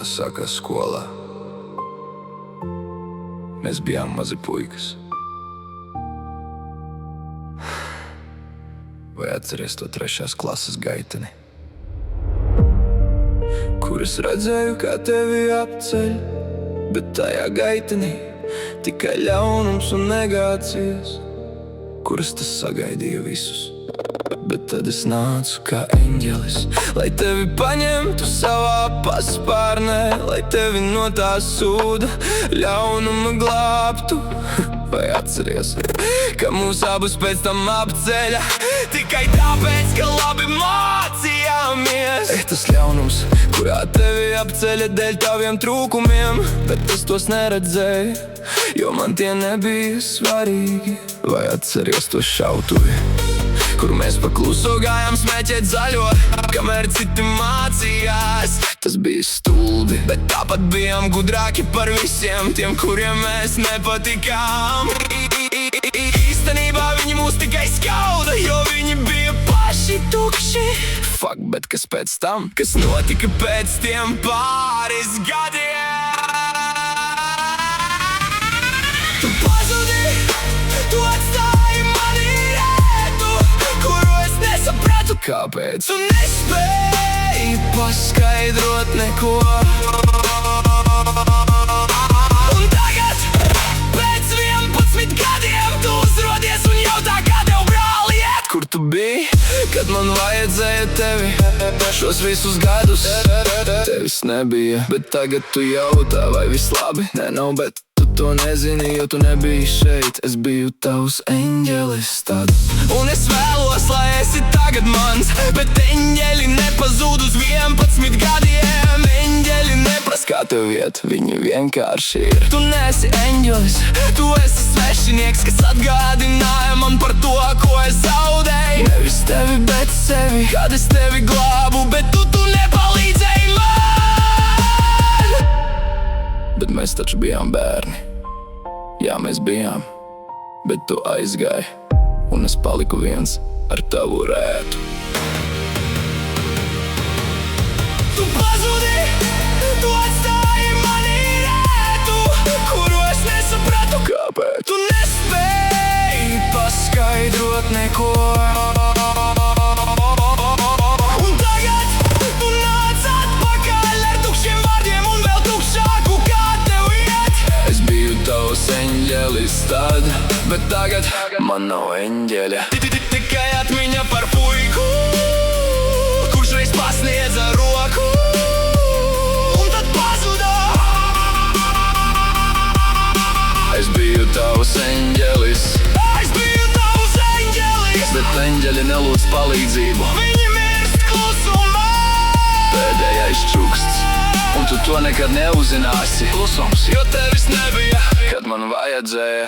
tas sākās skolā. Mēs bijām mazi puikas. Vai atceries to 3. klases gaiteni, kur es redzēju, kā tevi apceļ, bet tajā gaitenī tikai ļaunums un negācijas, kuras tas sagaidīja visus. Bet tad es nācu kā eņģelis, lai tevi paņemtu savā paspārnē, lai tevi no tā sūda ļaunuma glābtu. Vai atceries, ka mūs abus pēc tam apceļa tikai tāpēc, ka labi mācījāmies? Tas ļaunums, kurā tevi apceļa dēļ taviem trūkumiem, bet es tos neredzēju, jo man tie nebija svarīgi. Vai atceries to šautuvi, kur mēs pa kluso gājām smēķēt zaļo, kamēr citi mācījās? Tas bija stulbi, bet tāpat bijām gudrāki par visiem tiem, kuriem mēs nepatikām. Īstenībā viņi mūs tikai skauda, jo viņi bija paši tukši. Fuck, bet kas pēc tam? Kas notika pēc tiem pāris gadiem? Tu pazudi, tu atstāji mani rētu, kuru es nesapratu, kāpēc. Tu nespēji paskaidrot neko. Un tagad, pēc 11 gadiem, tu uzrodies un jautā, kā tev brāli iet. Kur tu biji, kad man vajadzēja tevi? Šos visus gadus tevis nebija, bet tagad tu jautā, vai viss labi? Nē, nav, bet tu to nezini, jo tu nebiji šeit. Es biju tavs eņģelis tad. Un es vēlos, lai esi tagad mans, bet eņģeļi nepazūd uz 11 gadiem. Eņģeļi nepras, kā tev iet, viņi vienkārši ir. Tu neesi eņģelis, tu esi svešinieks, kas atgādināja man par to, ko es zaudēju. Nevis tevi, bet sevi, kad es tevi glābu, bet tu nepalīdzēji man. Bet mēs taču bijām bērni. Jā, mēs bijām, bet tu aizgāji, un es paliku viens ar tavu rētu. Tu pazudi, tu atstāji mani rētu, kuru es nesapratu, kāpēc. Tu nespēji paskaidrot neko. Un tagad tu nāc atpakaļ ar tukšiem vārdiem un vēl tukšāku, kā tev iet. Es biju tavs eņģelis tad, bet tagad man nav eņģeļa. Tikai atmiņa par puiku, kurš reiz pasniedza roku, un tad pazuda. Es biju tavs eņģelis, bet eņģeļi nelūdz palīdzību. Viņi mirst klusumā. Pēdējais čuksts, un tu to nekad neuzzināsi. Klusums, jo tevis nebija, kad man vajadzēja.